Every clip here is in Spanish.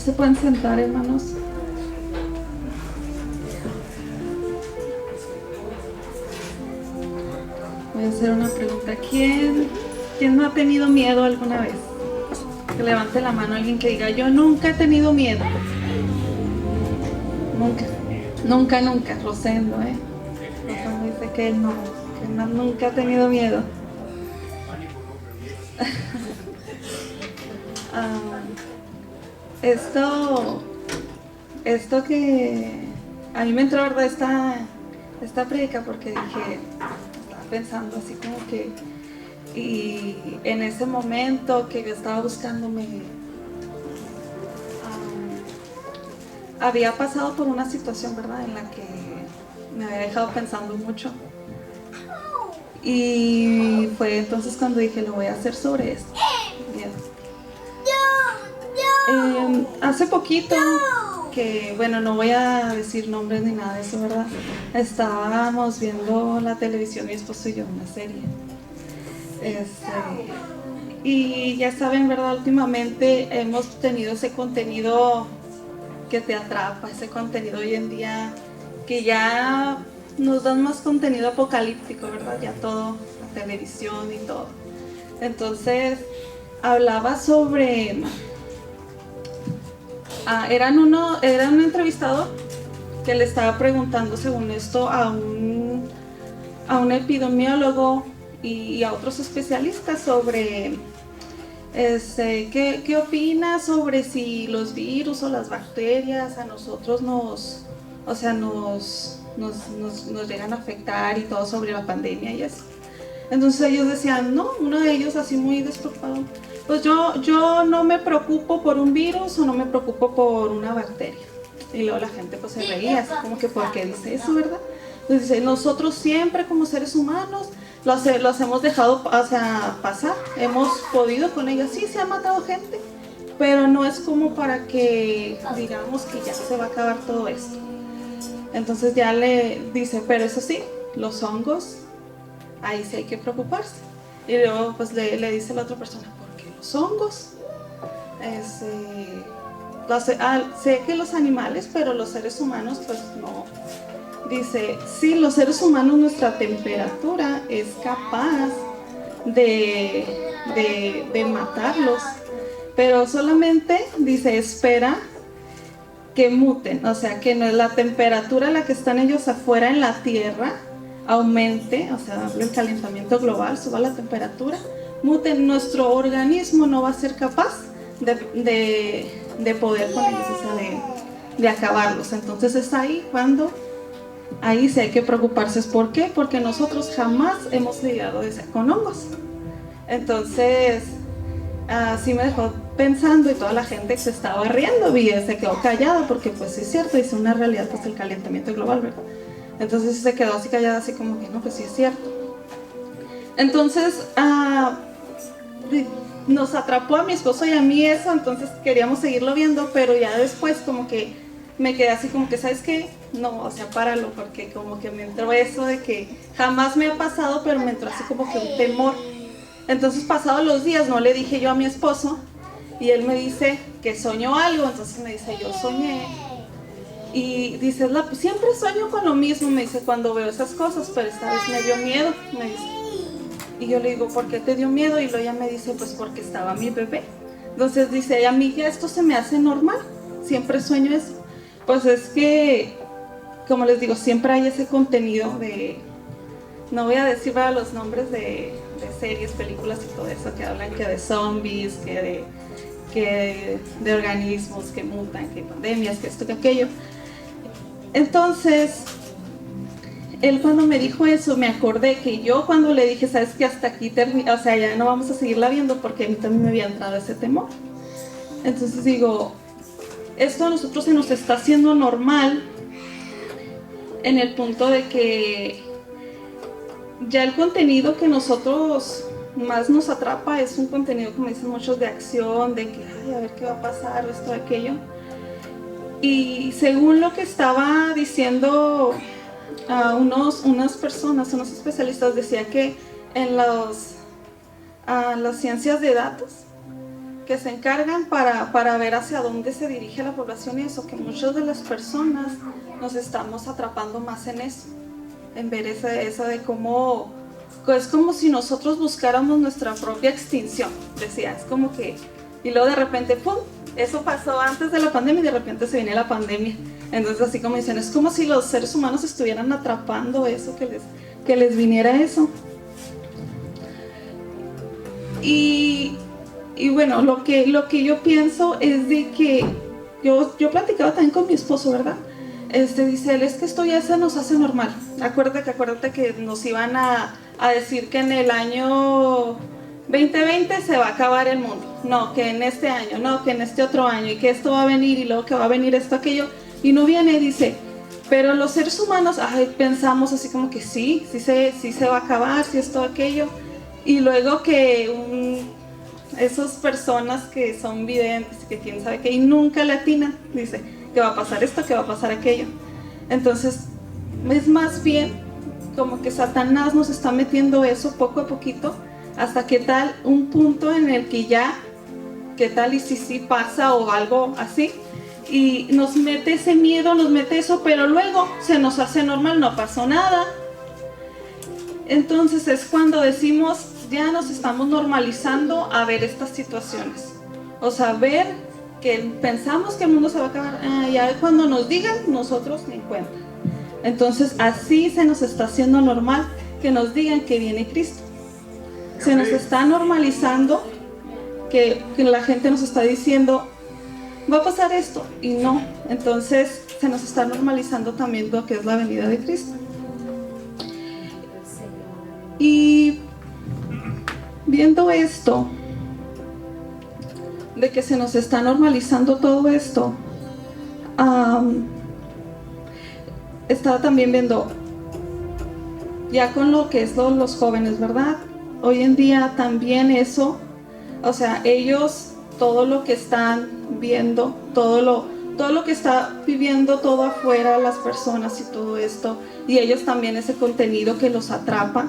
Se pueden sentar, hermanos. Voy a hacer una pregunta. ¿Quién no ha tenido miedo alguna vez? Que levante la mano alguien que diga, yo nunca he tenido miedo. Nunca. Rosendo, Rosendo dice que no, nunca ha tenido miedo. Esto que a mí me entró, ¿verdad? Esta prédica porque dije, estaba pensando así como que, y en ese momento que yo estaba buscándome, había pasado por una situación, ¿verdad? En la que me había dejado pensando mucho. Y fue entonces cuando dije, lo voy a hacer sobre esto. Bien. Hace poquito, que bueno, no voy a decir nombres ni nada de eso, ¿verdad? Estábamos viendo la televisión, mi esposo y yo, una serie. Y ya saben, ¿verdad? Últimamente hemos tenido ese contenido que te atrapa, ese contenido hoy en día que ya nos dan más contenido apocalíptico, ¿verdad? Ya todo, la televisión y todo. Entonces, hablaba sobre... era un entrevistador que le estaba preguntando, según esto, a un epidemiólogo y a otros especialistas sobre ¿qué opina sobre si los virus o las bacterias a nosotros nos llegan a afectar y todo sobre la pandemia y eso. Entonces ellos decían, no, uno de ellos así muy despreocupado, pues yo no me preocupo por un virus o no me preocupo por una bacteria. Y luego la gente pues se reía, así como que ¿por qué dice eso, verdad? Entonces dice, nosotros siempre como seres humanos los hemos dejado pasar, hemos podido con ellos, sí, se ha matado gente, pero no es como para que digamos que ya se va a acabar todo esto. Entonces ya le dice, pero eso sí, los hongos, ahí sí hay que preocuparse. Y luego pues le dice a la otra persona, ¿por qué los hongos? Sé que los animales, pero los seres humanos pues no. Dice, sí, los seres humanos, nuestra temperatura es capaz de matarlos, pero solamente, dice, espera que muten, o sea, que no es la temperatura a la que están ellos afuera en la Tierra aumente, o sea, el calentamiento global, suba la temperatura, muten, nuestro organismo no va a ser capaz de poder con ellos, o sea, de acabarlos. Entonces es ahí cuando, ahí sí hay que preocuparse. ¿Por qué? Porque nosotros jamás hemos lidiado con hongos. Entonces, así me dejó pensando y toda la gente se estaba riendo y se quedó callada porque pues sí es cierto, es una realidad pues el calentamiento global, ¿verdad? Entonces se quedó así callada, así como que no, pues sí es cierto. Entonces nos atrapó a mi esposo y a mí eso, entonces queríamos seguirlo viendo, pero ya después como que me quedé así como que, ¿sabes qué? No, o sea, páralo, porque como que me entró eso de que jamás me ha pasado, pero me entró así como que un temor. Entonces pasados los días no le dije yo a mi esposo y él me dice que soñó algo, entonces me dice, yo soñé. Y dice, siempre sueño con lo mismo, me dice, cuando veo esas cosas, pero esta vez me dio miedo, me dice. Y yo le digo, ¿por qué te dio miedo? Y luego ella me dice, pues porque estaba mi bebé. Entonces dice, a mí ya esto se me hace normal, siempre sueño eso. Pues es que, como les digo, siempre hay ese contenido de, no voy a decir para los nombres de series, películas y todo eso, que hablan que de zombies, que de organismos que mutan, que pandemias, que esto, que aquello. Entonces, él cuando me dijo eso, me acordé que yo cuando le dije, sabes que hasta aquí termina, o sea, ya no vamos a seguirla viendo porque a mí también me había entrado ese temor. Entonces digo, esto a nosotros se nos está haciendo normal en el punto de que ya el contenido que nosotros más nos atrapa es un contenido, como dicen muchos, de acción, de que, ay, a ver qué va a pasar, esto, aquello. Y según lo que estaba diciendo unas personas, unos especialistas, decía que en las ciencias de datos que se encargan para ver hacia dónde se dirige la población y eso, que muchas de las personas nos estamos atrapando más en eso, en ver eso de cómo, es como si nosotros buscáramos nuestra propia extinción, decía, es como que, y luego de repente, ¡pum!, eso pasó antes de la pandemia y de repente se viene la pandemia. Entonces así como dicen, es como si los seres humanos estuvieran atrapando eso, que les viniera eso. Y bueno, lo que yo pienso es de que yo platicaba también con mi esposo, ¿verdad? Dice él, es que esto ya se nos hace normal. Acuérdate que nos iban a decir que en el año 2020 se va a acabar el mundo. No, que en este año, no, que en este otro año, y que esto va a venir, y luego que va a venir esto, aquello, y no viene, dice. Pero los seres humanos, pensamos así como que sí se va a acabar, sí esto, aquello. Y luego que esas personas que son videntes, que quién sabe qué, y nunca le atinan, dice, que va a pasar esto, que va a pasar aquello. Entonces, es más bien como que Satanás nos está metiendo eso poco a poquito, hasta que tal un punto en el que ya, qué tal y si sí pasa o algo así, y nos mete ese miedo, nos mete eso, pero luego se nos hace normal, no pasó nada. Entonces es cuando decimos, ya nos estamos normalizando a ver estas situaciones, o sea, ver que pensamos que el mundo se va a acabar, ya cuando nos digan, nosotros ni cuenta. Entonces así se nos está haciendo normal que nos digan que viene Cristo. Se nos está normalizando que la gente nos está diciendo, va a pasar esto, y no. Entonces se nos está normalizando también lo que es la venida de Cristo. Y viendo esto, de que se nos está normalizando todo esto, estaba también viendo ya con lo que es los jóvenes, ¿verdad? Hoy en día también eso, o sea, ellos todo lo que están viendo, todo lo que está viviendo todo afuera, las personas y todo esto, y ellos también ese contenido que los atrapa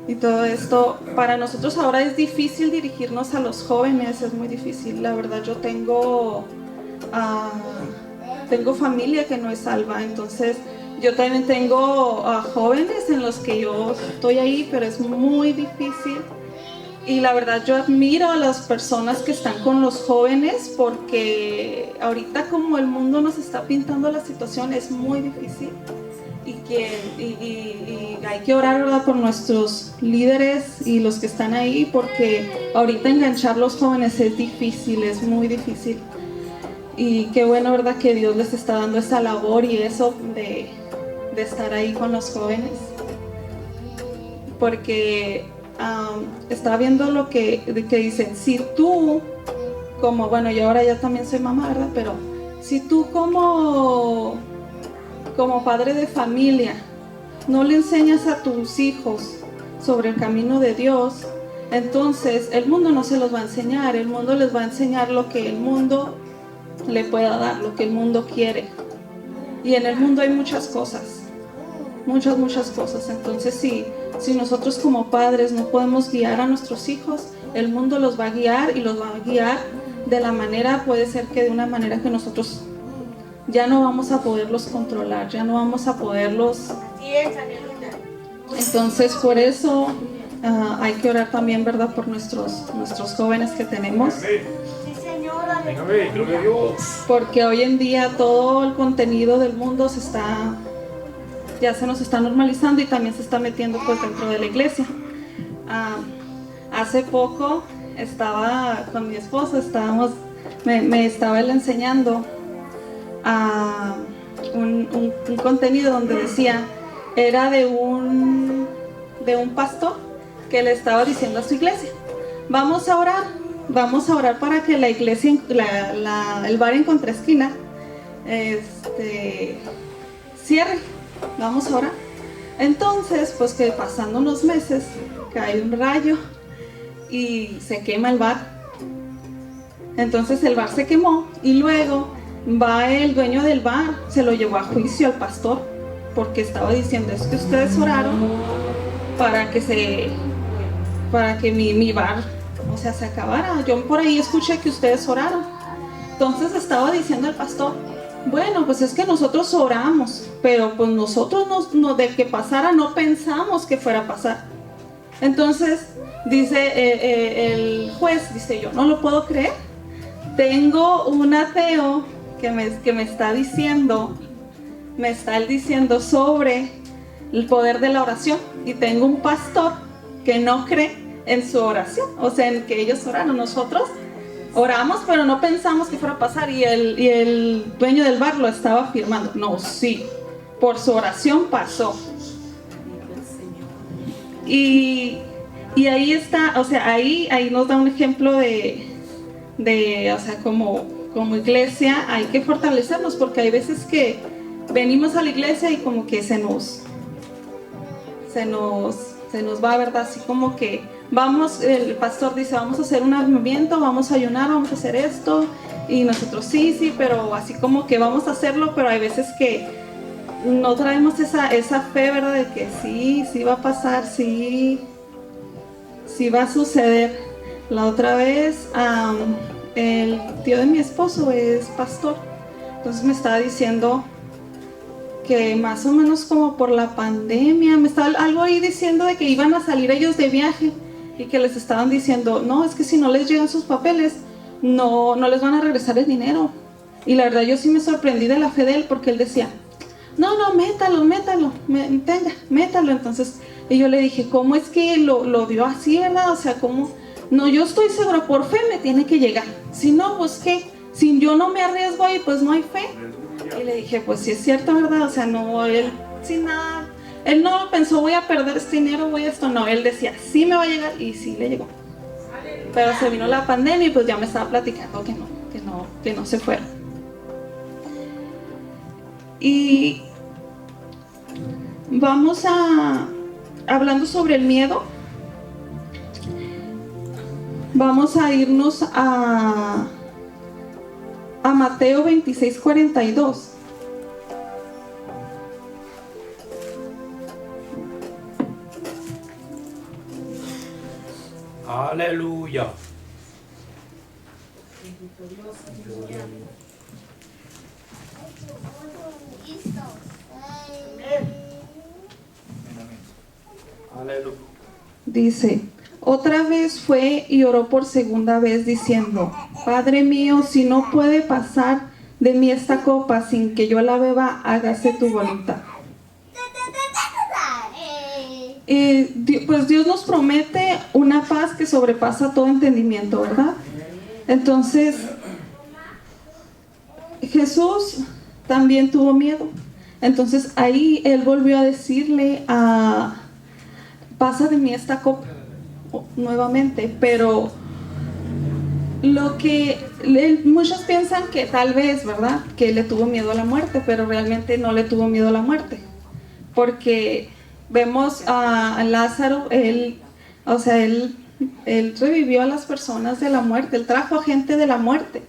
y todo esto, para nosotros ahora es difícil dirigirnos a los jóvenes, es muy difícil. La verdad, yo tengo familia que no es salva, entonces yo también tengo jóvenes en los que yo estoy ahí, pero es muy difícil. Y la verdad, yo admiro a las personas que están con los jóvenes, porque ahorita como el mundo nos está pintando la situación es muy difícil, y hay que orar, ¿verdad?, por nuestros líderes y los que están ahí, porque ahorita enganchar los jóvenes es difícil, es muy difícil. Y qué bueno, ¿verdad?, que Dios les está dando esa labor y eso de estar ahí con los jóvenes, porque estaba viendo lo que dicen, si tú, como, bueno, yo ahora ya también soy mamá, ¿verdad?, pero si tú como padre de familia no le enseñas a tus hijos sobre el camino de Dios, entonces el mundo no se los va a enseñar, el mundo les va a enseñar lo que el mundo le pueda dar, lo que el mundo quiere. Y en el mundo hay muchas cosas, muchas cosas. Entonces si nosotros como padres no podemos guiar a nuestros hijos, el mundo los va a guiar, y los va a guiar de la manera, puede ser que de una manera que nosotros ya no vamos a poderlos controlar, ya no vamos a poderlos. Entonces por eso hay que orar también, ¿verdad?, por nuestros jóvenes que tenemos. Porque hoy en día todo el contenido del mundo ya se nos está normalizando, y también se está metiendo pues dentro de la iglesia. Hace poco estaba con mi esposo, me estaba él enseñando un contenido donde decía, era de un pastor que le estaba diciendo a su iglesia, vamos a orar para que la iglesia, el bar en contraesquina, cierre, vamos a orar. Entonces, pues que pasando unos meses, cae un rayo y se quema el bar. Entonces el bar se quemó, y luego va el dueño del bar, se lo llevó a juicio al pastor, porque estaba diciendo, es que ustedes oraron para que mi bar o sea, se acabara. Yo por ahí escuché que ustedes oraron. Entonces estaba diciendo el pastor, bueno, pues es que nosotros oramos, pero pues nosotros de que pasara no pensamos que fuera a pasar. Entonces dice el juez, dice, yo no lo puedo creer. Tengo un ateo que me está diciendo sobre el poder de la oración, y tengo un pastor que no cree en su oración, o sea, en que ellos oraron. Nosotros oramos, pero no pensamos que fuera a pasar, y el dueño del bar lo estaba afirmando. No, sí, por su oración pasó. Y ahí está, o sea, ahí nos da un ejemplo de o sea, como iglesia hay que fortalecernos, porque hay veces que venimos a la iglesia y como que se nos va, ¿verdad? Así como que vamos, el pastor dice, vamos a hacer un movimiento, vamos a ayunar, vamos a hacer esto, y nosotros sí, pero así como que vamos a hacerlo, pero hay veces que no traemos esa fe, ¿verdad? De que sí va a pasar, sí va a suceder. La otra vez, el tío de mi esposo es pastor, entonces me estaba diciendo que más o menos como por la pandemia, me estaba algo ahí diciendo de que iban a salir ellos de viaje, y que les estaban diciendo, no, es que si no les llegan sus papeles, no les van a regresar el dinero. Y la verdad yo sí me sorprendí de la fe de él, porque él decía, no, métalo, métalo. Entonces, y yo le dije, ¿cómo es que lo dio así, verdad? O sea, ¿cómo? No, yo estoy segura, por fe me tiene que llegar. Si no, pues ¿qué? Si yo no me arriesgo ahí, pues no hay fe. Y le dije, pues sí es cierto, ¿verdad? O sea, no, él sin nada, él no pensó, voy a perder este dinero, voy a esto. No, él decía, sí me va a llegar, y sí le llegó. Pero se vino la pandemia y pues ya me estaba platicando que no se fuera. Y vamos hablando sobre el miedo, vamos a irnos a Mateo 26:42. Aleluya. Aleluya. Dice, otra vez fue y oró por segunda vez diciendo, Padre mío, si no puede pasar de mí esta copa sin que yo la beba, hágase tu voluntad. Pues Dios nos promete una paz que sobrepasa todo entendimiento, ¿verdad? Entonces, Jesús también tuvo miedo. Entonces ahí Él volvió a decirle, pasa de mí esta copa nuevamente, pero muchos piensan que tal vez, ¿verdad? Que le tuvo miedo a la muerte, pero realmente no le tuvo miedo a la muerte, porque vemos a Lázaro, él revivió a las personas de la muerte, él trajo a gente de la muerte.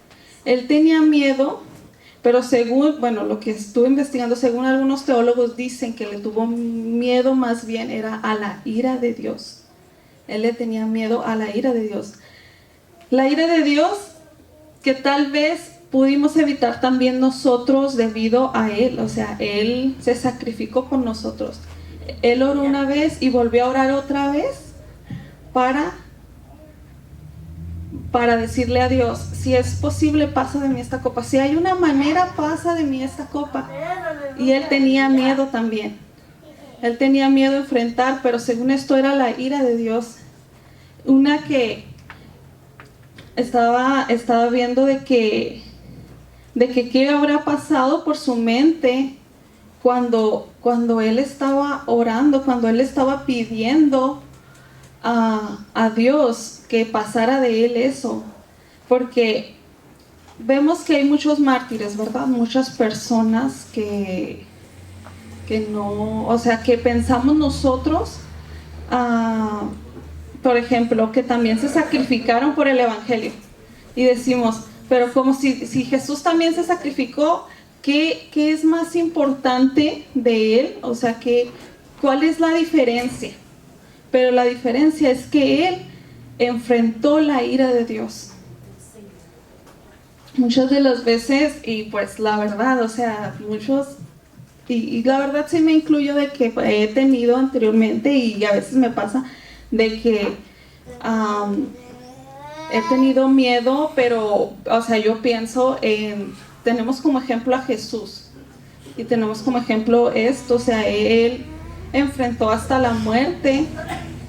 Él tenía miedo, pero según, lo que estuve investigando, según algunos teólogos dicen que le tuvo miedo más bien era a la ira de Dios. Él le tenía miedo a la ira de Dios. La ira de Dios que tal vez pudimos evitar también nosotros debido a Él. O sea, Él se sacrificó por nosotros. Él oró una vez y volvió a orar otra vez para decirle a Dios, si es posible, pasa de mí esta copa. Si hay una manera, pasa de mí esta copa. Y Él tenía miedo también. Él tenía miedo de enfrentar, pero según esto era la ira de Dios. Una que estaba viendo de que qué habrá pasado por su mente cuando Él estaba orando, cuando Él estaba pidiendo a Dios que pasara de Él eso. Porque vemos que hay muchos mártires, ¿verdad? Muchas personas que no, o sea, que pensamos nosotros, por ejemplo, que también se sacrificaron por el evangelio, y decimos, pero como si Jesús también se sacrificó, ¿qué es más importante de Él? O sea, ¿cuál es la diferencia? Pero la diferencia es que Él enfrentó la ira de Dios. Muchas de las veces, y pues la verdad, o sea, muchos, y la verdad sí me incluyo de que he tenido anteriormente y a veces me pasa de que he tenido miedo, pero, o sea, yo pienso tenemos como ejemplo a Jesús y tenemos como ejemplo esto, o sea, Él enfrentó hasta la muerte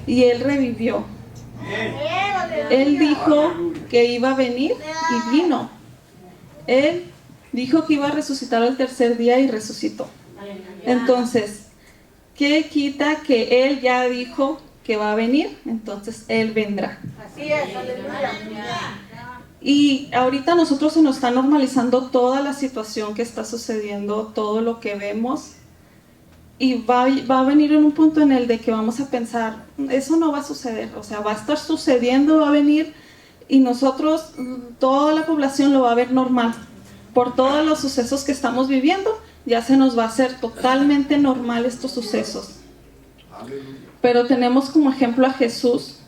y Él revivió. Él dijo que iba a venir y vino. Él dijo que iba a resucitar al tercer día y resucitó. Entonces, ¿qué quita que Él ya dijo que va a venir? Entonces Él vendrá. Así es, aleluya. Y ahorita a nosotros se nos está normalizando toda la situación que está sucediendo, todo lo que vemos. Y va a venir en un punto en el de que vamos a pensar, eso no va a suceder, o sea, va a estar sucediendo, va a venir y nosotros, toda la población lo va a ver normal. Por todos los sucesos que estamos viviendo, ya se nos va a hacer totalmente normal estos sucesos. Pero tenemos como ejemplo a Jesús,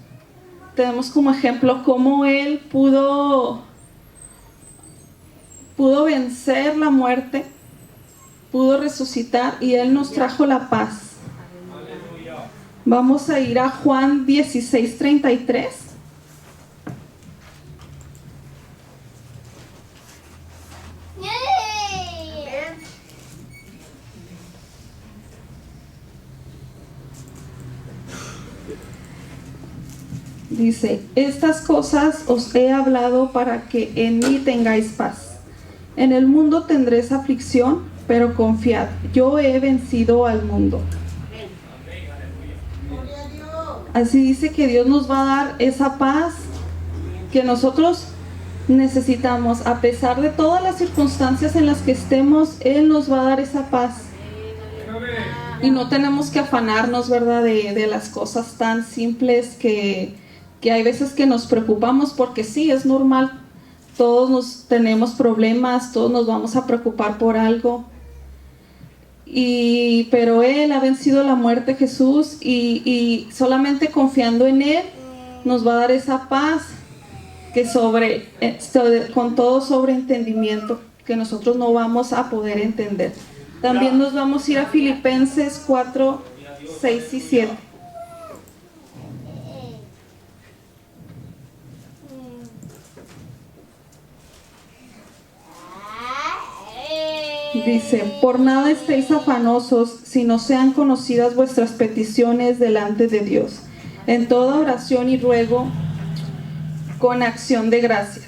tenemos como ejemplo cómo Él pudo vencer la muerte, pudo resucitar y Él nos trajo la paz. Vamos a ir a Juan 16:33. Dice, estas cosas os he hablado para que en mí tengáis paz. En el mundo tendréis aflicción, pero confiad, yo he vencido al mundo. Así dice que Dios nos va a dar esa paz que nosotros necesitamos. A pesar de todas las circunstancias en las que estemos, Él nos va a dar esa paz. Y no tenemos que afanarnos, ¿verdad?, de las cosas tan simples que hay veces que nos preocupamos, porque sí, es normal. Todos tenemos problemas, todos nos vamos a preocupar por algo. Pero Él ha vencido la muerte, Jesús, y solamente confiando en Él nos va a dar esa paz que con todo sobreentendimiento que nosotros no vamos a poder entender. También nos vamos a ir a Filipenses 4, 6 y 7. Dice, por nada estéis afanosos, sino sean conocidas vuestras peticiones delante de Dios, en toda oración y ruego, con acción de gracias.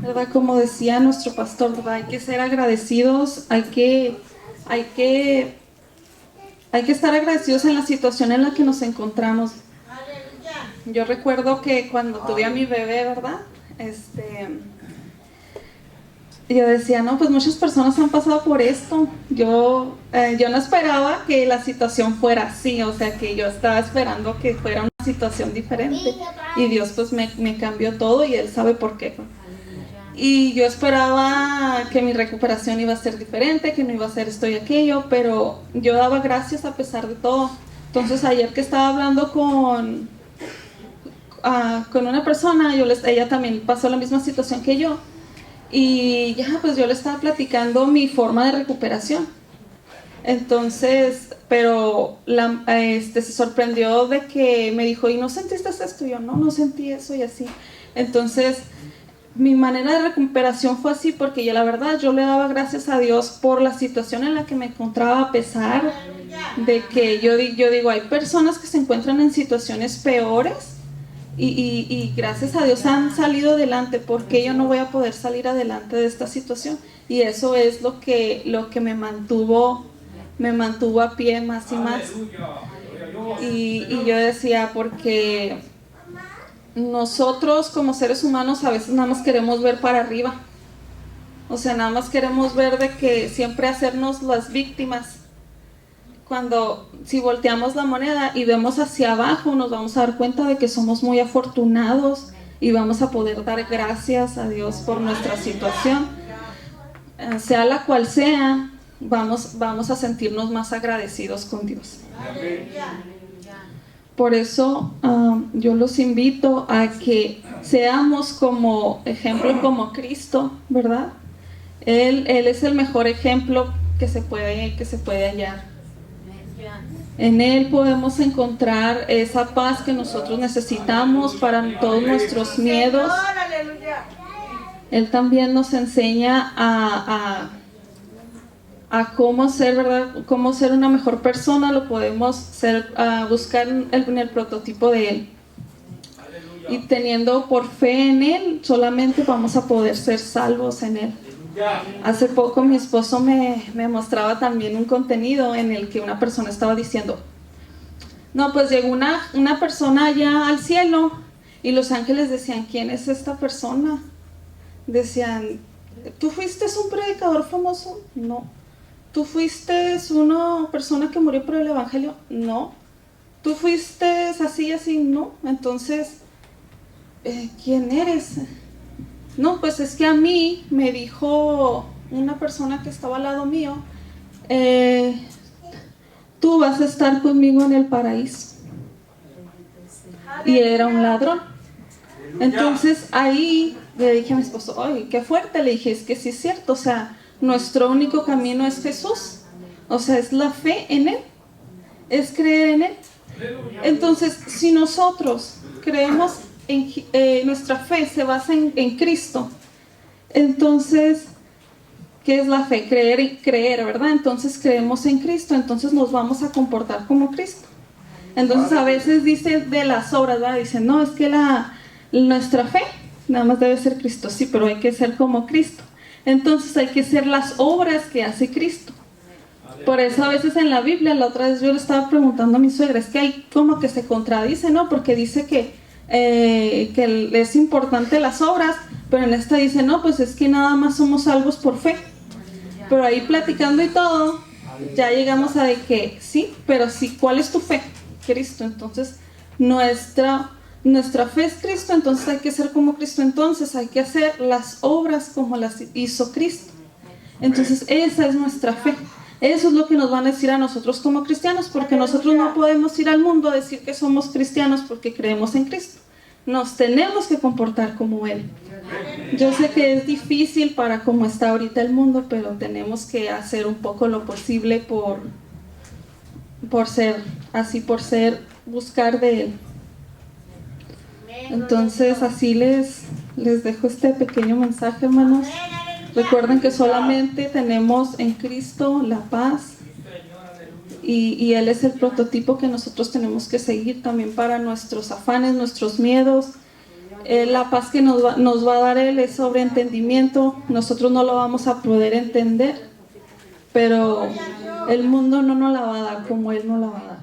¿Verdad? Como decía nuestro pastor, ¿verdad? Hay que ser agradecidos, hay que estar agradecidos en la situación en la que nos encontramos. Yo recuerdo que cuando tuve a mi bebé, ¿verdad? Yo decía, no, pues muchas personas han pasado por esto. Yo no esperaba que la situación fuera así, o sea, que yo estaba esperando que fuera una situación diferente. Y Dios pues me cambió todo y Él sabe por qué. Y yo esperaba que mi recuperación iba a ser diferente, que no iba a ser esto y aquello, pero yo daba gracias a pesar de todo. Entonces ayer que estaba hablando con una persona, ella también pasó la misma situación que yo. Y ya, pues yo le estaba platicando mi forma de recuperación. Entonces, pero se sorprendió de que me dijo, ¿y no sentiste esto? Y yo, no sentí eso y así. Entonces, mi manera de recuperación fue así, porque yo, la verdad, yo le daba gracias a Dios por la situación en la que me encontraba, a pesar de que yo digo, hay personas que se encuentran en situaciones peores. Y gracias a Dios han salido adelante. ¿Por qué yo no voy a poder salir adelante de esta situación? Y eso es lo que me mantuvo a pie más y más. Y yo decía, porque nosotros como seres humanos a veces nada más queremos ver para arriba. O sea, nada más queremos ver de que siempre hacernos las víctimas. Si volteamos la moneda y vemos hacia abajo, nos vamos a dar cuenta de que somos muy afortunados y vamos a poder dar gracias a Dios por nuestra situación. Sea la cual sea, vamos a sentirnos más agradecidos con Dios. Por eso yo los invito a que seamos como ejemplo, como Cristo, ¿verdad? Él es el mejor ejemplo que se puede hallar. En Él podemos encontrar esa paz que nosotros necesitamos para todos nuestros miedos. Él también nos enseña a cómo ser, ¿verdad? Cómo ser una mejor persona. Lo podemos buscar en el prototipo de Él. Y teniendo por fe en Él, solamente vamos a poder ser salvos en Él. Hace poco mi esposo me mostraba también un contenido en el que una persona estaba diciendo: no, pues llegó una persona allá al cielo, y los ángeles decían: ¿quién es esta persona? Decían: ¿tú fuiste un predicador famoso? No. ¿Tú fuiste una persona que murió por el evangelio? No. ¿Tú fuiste así? No. Entonces, ¿quién eres? No, pues es que a mí me dijo una persona que estaba al lado mío: tú vas a estar conmigo en el paraíso. Y era un ladrón. Entonces ahí le dije a mi esposo: oye, qué fuerte. Le dije: es que sí es cierto, o sea, nuestro único camino es Jesús. O sea, es la fe en Él, es creer en Él. Entonces, si nosotros creemos nuestra fe se basa en Cristo, entonces, ¿qué es la fe? Creer, ¿verdad? Entonces creemos en Cristo, entonces nos vamos a comportar como Cristo. Entonces a veces dice de las obras, ¿verdad? Dicen: no, es que nuestra fe nada más debe ser Cristo. Sí, pero hay que ser como Cristo. Entonces hay que ser las obras que hace Cristo. Por eso a veces en la Biblia, la otra vez yo le estaba preguntando a mi suegra, es que hay como que se contradice, ¿no? Porque dice que es importante las obras, pero en esta dice: no, pues es que nada más somos salvos por fe. Pero ahí platicando y todo, ya llegamos a de que sí, pero sí, ¿cuál es tu fe? Cristo. Entonces nuestra fe es Cristo, entonces hay que ser como Cristo, entonces hay que hacer las obras como las hizo Cristo. Entonces esa es nuestra fe. Eso es lo que nos van a decir a nosotros como cristianos, porque nosotros no podemos ir al mundo a decir que somos cristianos porque creemos en Cristo. Nos tenemos que comportar como Él. Yo sé que es difícil para cómo está ahorita el mundo, pero tenemos que hacer un poco lo posible por buscar de Él. Entonces así les dejo este pequeño mensaje, hermanos. Recuerden que solamente tenemos en Cristo la paz, y Él es el prototipo que nosotros tenemos que seguir también para nuestros afanes, nuestros miedos. La paz que nos va a dar Él es sobre entendimiento. Nosotros no lo vamos a poder entender, pero el mundo no nos la va a dar como Él nos la va a dar.